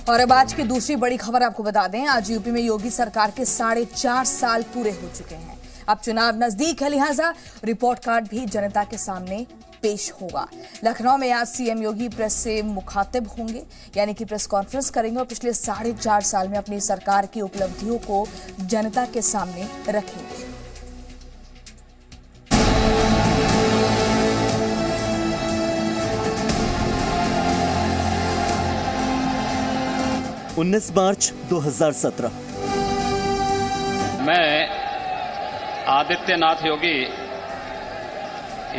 और अब आज की दूसरी बड़ी खबर आपको बता दें, आज यूपी में योगी सरकार के 4.5 साल पूरे हो चुके हैं। अब चुनाव नजदीक है, लिहाजा रिपोर्ट कार्ड भी जनता के सामने पेश होगा। लखनऊ में आज सीएम योगी प्रेस से मुखातिब होंगे, यानी कि प्रेस कॉन्फ्रेंस करेंगे और पिछले 4.5 साल में अपनी सरकार की उपलब्धियों को जनता के सामने रखेंगे। उन्नीस मार्च 2017। मैं आदित्यनाथ योगी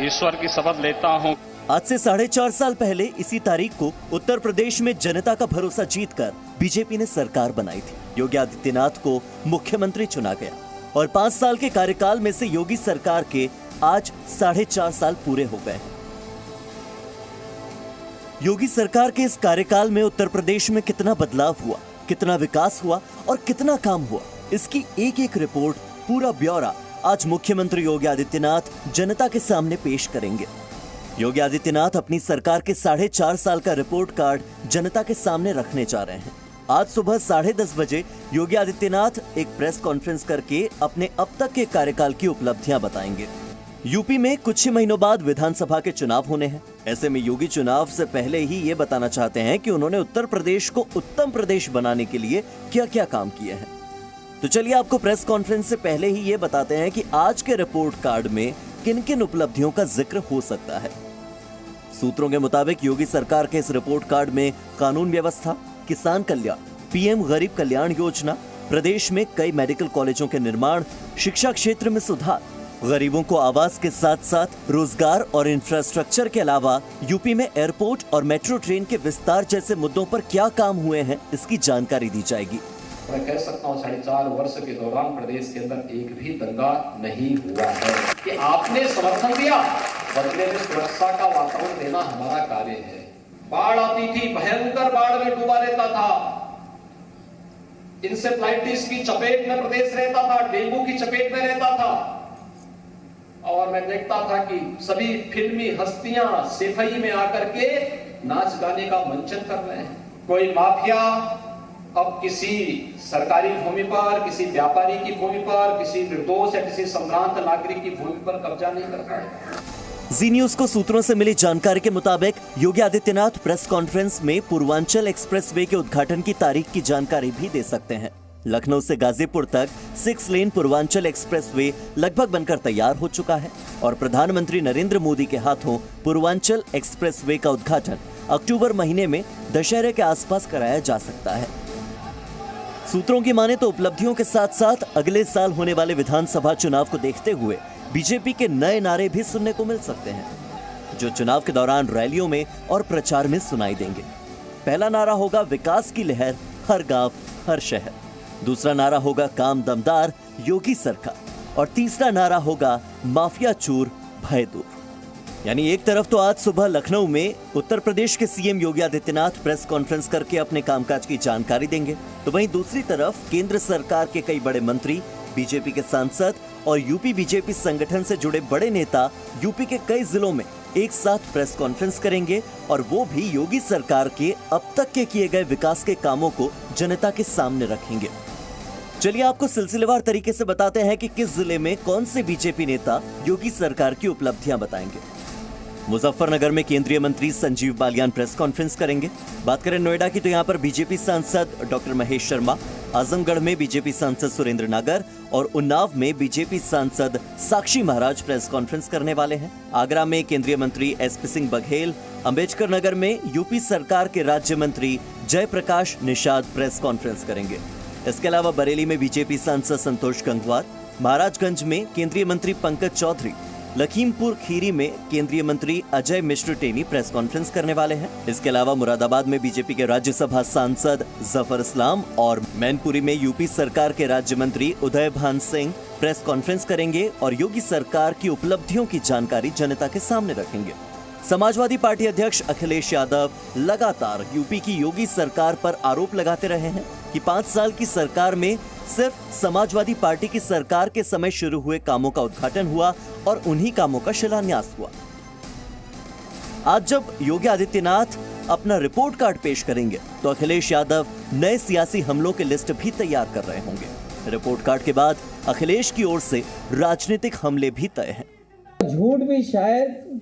ईश्वर की शपथ लेता हूं। आज से 4.5 साल पहले इसी तारीख को उत्तर प्रदेश में जनता का भरोसा जीतकर बीजेपी ने सरकार बनाई थी। योगी आदित्यनाथ को मुख्यमंत्री चुना गया और 5 साल के कार्यकाल में से योगी सरकार के आज 4.5 साल पूरे हो गए। योगी सरकार के इस कार्यकाल में उत्तर प्रदेश में कितना बदलाव हुआ, कितना विकास हुआ और कितना काम हुआ, इसकी एक एक रिपोर्ट, पूरा ब्यौरा आज मुख्यमंत्री योगी आदित्यनाथ जनता के सामने पेश करेंगे। योगी आदित्यनाथ अपनी सरकार के 4.5 साल का रिपोर्ट कार्ड जनता के सामने रखने जा रहे हैं। आज सुबह 10:30 बजे योगी आदित्यनाथ एक प्रेस कॉन्फ्रेंस करके अपने अब तक के कार्यकाल की उपलब्धियां बताएंगे। यूपी में कुछ ही महीनों बाद विधानसभा के चुनाव होने हैं। ऐसे में योगी चुनाव से पहले ही ये बताना चाहते हैं कि उन्होंने उत्तर प्रदेश को उत्तम प्रदेश बनाने के लिए क्या क्या काम किए हैं। तो चलिए आपको प्रेस कॉन्फ्रेंस से पहले ही ये बताते हैं कि आज के रिपोर्ट कार्ड में किन किन उपलब्धियों का जिक्र हो सकता है। सूत्रों के मुताबिक योगी सरकार के इस रिपोर्ट कार्ड में कानून व्यवस्था, किसान कल्याण, पीएम गरीब कल्याण योजना, प्रदेश में कई मेडिकल कॉलेजों के निर्माण, शिक्षा क्षेत्र में सुधार, गरीबों को आवास के साथ साथ रोजगार और इंफ्रास्ट्रक्चर के अलावा यूपी में एयरपोर्ट और मेट्रो ट्रेन के विस्तार जैसे मुद्दों पर क्या काम हुए हैं, इसकी जानकारी दी जाएगी। मैं कह सकता हूँ 4.5 वर्ष के दौरान प्रदेश के अंदर एक भी दंगा नहीं हुआ है कि आपने समर्थन दिया, बदले में सुरक्षा का वातावरण देना हमारा कार्य है। बाढ़ आती थी, भयंकर बाढ़ में डूबा रहता था, इंसेफ्लाइटिस की चपेट में प्रदेश रहता था, डेंगू की चपेट में रहता था और मैं देखता था कि सभी फिल्मी हस्तियां सफाई में आकर के नाच गाने का मंचन कर रहे हैं। कोई माफिया अब किसी सरकारी भूमि पर, किसी व्यापारी की भूमि पर, किसी निर्दोष या किसी संभ्रांत नागरिक की भूमि पर कब्जा नहीं कर पाएगा। जी न्यूज को सूत्रों से मिली जानकारी के मुताबिक योगी आदित्यनाथ प्रेस कॉन्फ्रेंस में पूर्वांचल एक्सप्रेसवे के उद्घाटन की तारीख की जानकारी भी दे सकते हैं। लखनऊ से गाजीपुर तक 6 लेन पूर्वांचल एक्सप्रेसवे लगभग बनकर तैयार हो चुका है और प्रधानमंत्री नरेंद्र मोदी के हाथों पूर्वांचल एक्सप्रेसवे का उद्घाटन अक्टूबर महीने में दशहरे के आसपास कराया जा सकता है। सूत्रों की माने तो उपलब्धियों के साथ साथ अगले साल होने वाले विधानसभा चुनाव को देखते हुए बीजेपी के नए नारे भी सुनने को मिल सकते हैं, जो चुनाव के दौरान रैलियों में और प्रचार में सुनाई देंगे। पहला नारा होगा विकास की लहर, हर गांव हर शहर। दूसरा नारा होगा काम दमदार, योगी सरकार। और तीसरा नारा होगा माफिया चूर, भय दूर। यानी एक तरफ तो आज सुबह लखनऊ में उत्तर प्रदेश के CM Yogi Adityanath press conference करके अपने कामकाज की जानकारी देंगे, तो वहीं दूसरी तरफ केंद्र सरकार के कई बड़े मंत्री, बीजेपी के सांसद और यूपी बीजेपी संगठन से जुड़े बड़े नेता यूपी के कई जिलों में एक साथ प्रेस कॉन्फ्रेंस करेंगे और वो भी योगी सरकार के अब तक के किए गए विकास के कामों को जनता के सामने रखेंगे। चलिए आपको सिलसिलेवार तरीके से बताते हैं कि किस जिले में कौन से बीजेपी नेता योगी सरकार की उपलब्धियां बताएंगे। मुजफ्फरनगर में केंद्रीय मंत्री संजीव बालियान प्रेस कॉन्फ्रेंस करेंगे। बात करें नोएडा की तो यहाँ पर बीजेपी सांसद डॉक्टर महेश शर्मा, आजमगढ़ में बीजेपी सांसद सुरेंद्र नागर और उन्नाव में बीजेपी सांसद साक्षी महाराज प्रेस कॉन्फ्रेंस करने वाले हैं। आगरा में केंद्रीय मंत्री एसपी सिंह बघेल, अम्बेडकर नगर में यूपी सरकार के राज्य मंत्री जयप्रकाश निषाद प्रेस कॉन्फ्रेंस करेंगे। इसके अलावा बरेली में बीजेपी सांसद संतोष गंगवार, महाराजगंज में केंद्रीय मंत्री पंकज चौधरी, लखीमपुर खीरी में केंद्रीय मंत्री अजय मिश्र टेनी प्रेस कॉन्फ्रेंस करने वाले हैं। इसके अलावा मुरादाबाद में बीजेपी के राज्यसभा सांसद जफर इस्लाम और मैनपुरी में यूपी सरकार के राज्य मंत्री उदय भान सिंह प्रेस कॉन्फ्रेंस करेंगे और योगी सरकार की उपलब्धियों की जानकारी जनता के सामने रखेंगे। समाजवादी पार्टी अध्यक्ष अखिलेश यादव लगातार यूपी की योगी सरकार पर आरोप लगाते रहे हैं कि 5 साल की सरकार में सिर्फ समाजवादी पार्टी की सरकार के समय शुरू हुए कामों का उद्घाटन हुआ और उन्हीं कामों का शिलान्यास हुआ। आज जब योगी आदित्यनाथ अपना रिपोर्ट कार्ड पेश करेंगे तो अखिलेश यादव नए सियासी हमलों के लिस्ट भी तैयार कर रहे होंगे। रिपोर्ट कार्ड के बाद अखिलेश की ओर से राजनीतिक हमले भी तय हैं। झूठ भी शायद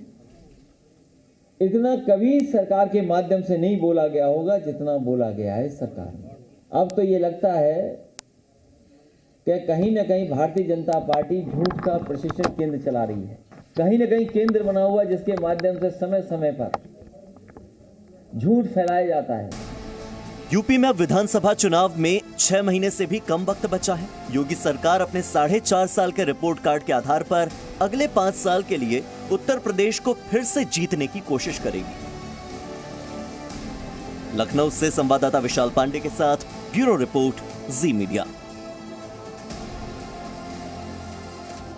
इतना कभी सरकार के माध्यम से नहीं बोला गया होगा जितना बोला गया है सरकार में। अब तो ये लगता है कि कहीं ना कहीं भारतीय जनता पार्टी झूठ का प्रशिक्षण केंद्र चला रही है। कहीं ना कहीं केंद्र बना हुआ जिसके माध्यम से समय समय पर झूठ फैलाया जाता है। यूपी में अब विधानसभा चुनाव में 6 महीने से भी कम वक्त बचा है। योगी सरकार अपने 4.5 साल के रिपोर्ट कार्ड के आधार पर अगले 5 साल के लिए उत्तर प्रदेश को फिर से जीतने की कोशिश करेगी। लखनऊ से संवाददाता विशाल पांडे के साथ ब्यूरो रिपोर्ट, जी मीडिया।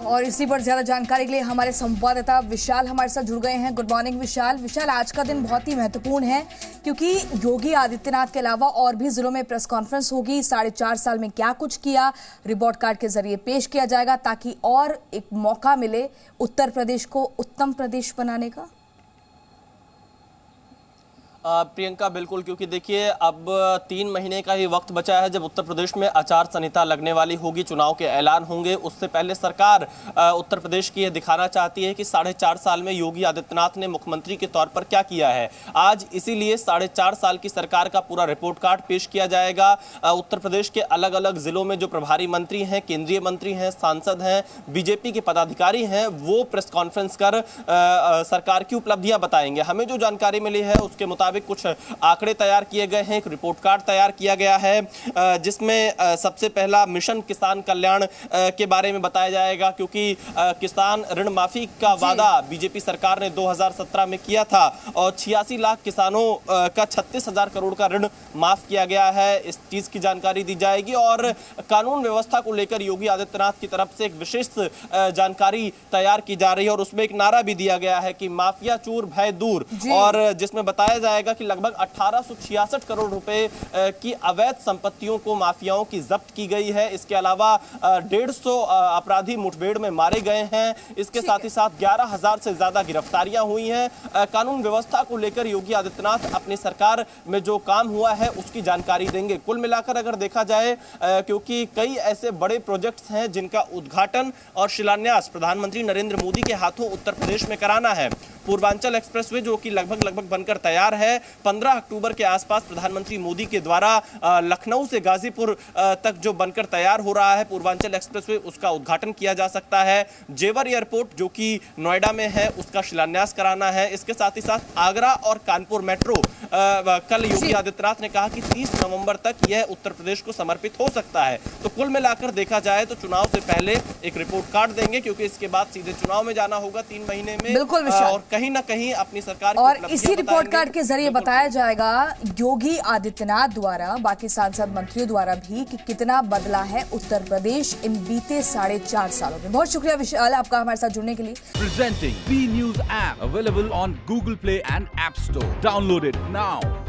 और इसी पर ज्यादा जानकारी के लिए हमारे संवाददाता विशाल हमारे साथ जुड़ गए हैं। गुड मॉर्निंग विशाल। विशाल, आज का दिन बहुत ही महत्वपूर्ण है क्योंकि योगी आदित्यनाथ के अलावा और भी जिलों में प्रेस कॉन्फ्रेंस होगी। 4.5 साल में क्या कुछ किया रिपोर्ट कार्ड के जरिए पेश किया जाएगा ताकि और एक मौका मिले उत्तर प्रदेश को उत्तम प्रदेश बनाने का। प्रियंका, बिल्कुल, क्योंकि देखिए अब 3 महीने का ही वक्त बचा है जब उत्तर प्रदेश में आचार संहिता लगने वाली होगी, चुनाव के ऐलान होंगे। उससे पहले सरकार उत्तर प्रदेश की यह दिखाना चाहती है कि 4.5 साल में योगी आदित्यनाथ ने मुख्यमंत्री के तौर पर क्या किया है। आज इसीलिए 4.5 साल की सरकार का पूरा रिपोर्ट कार्ड पेश किया जाएगा। उत्तर प्रदेश के अलग अलग जिलों में जो प्रभारी मंत्री हैं, केंद्रीय मंत्री हैं, सांसद हैं, बीजेपी के पदाधिकारी हैं, वो प्रेस कॉन्फ्रेंस कर सरकार की उपलब्धियां बताएंगे। हमें जो जानकारी मिली है उसके मुताबिक कुछ आंकड़े तैयार किए गए हैं, एक रिपोर्ट कार्ड तैयार किया गया है जिसमें सबसे पहला मिशन किसान कल्याण के बारे में बताया जाएगा, क्योंकि किसान ऋण माफी का वादा बीजेपी सरकार ने 2017 में किया था और 86 लाख किसानों का 36,000 करोड़ का ऋण माफ किया गया है। इस चीज की जानकारी दी जाएगी और कानून व्यवस्था को लेकर योगी आदित्यनाथ की तरफ से एक विशेष जानकारी तैयार की जा रही है और उसमें एक नारा भी दिया गया है कि माफिया चूर भय दूर, और जिसमें बताया जाएगा कि लगभग 1866 करोड़ रुपए की अवैध संपत्तियों को माफियाओं की जब्त की गई है। इसके अलावा 150 अपराधी मुठभेड़ में मारे गए हैं। इसके साथ ही साथ 11,000 से ज्यादा गिरफ्तारियां हुई हैं। कानून व्यवस्था को लेकर योगी आदित्यनाथ अपनी सरकार में जो काम हुआ है उसकी जानकारी देंगे। कुल मिलाकर अगर देखा जाए, क्योंकि कई ऐसे बड़े प्रोजेक्ट्स हैं जिनका उद्घाटन और शिलान्यास प्रधानमंत्री नरेंद्र मोदी के हाथों उत्तर प्रदेश में कराना है। पूर्वांचल एक्सप्रेसवे जो कि लगभग बनकर तैयार है, 15 अक्टूबर के आसपास प्रधानमंत्री मोदी के द्वारा लखनऊ से गाजीपुर तक जो बनकर तैयार हो रहा है पूर्वांचल एक्सप्रेसवे, उसका उद्घाटन किया जा सकता है। जेवर एयरपोर्ट जो कि नोएडा में है उसका शिलान्यास कराना है। इसके साथ ही साथ आगरा और कानपुर मेट्रो कल योगी आदित्यनाथ ने कहा कि 30 नवंबर तक यह उत्तर प्रदेश को समर्पित हो सकता है। तो कुल मिलाकर देखा जाए तो चुनाव से पहले एक रिपोर्ट कार्ड देंगे, क्योंकि इसके बाद सीधे चुनाव में जाना होगा 3 महीने में। बिल्कुल, और कहीं ना कहीं अपनी सरकार और इसी रिपोर्ट कार्ड के जरिए बताया जाएगा योगी आदित्यनाथ द्वारा, बाकी सांसद मंत्रियों द्वारा भी, कि कितना बदला है उत्तर प्रदेश इन बीते 4.5 सालों में। बहुत शुक्रिया विशाल आपका हमारे साथ जुड़ने के लिए। Presenting B News app available on Google Play and App Store. Download it now.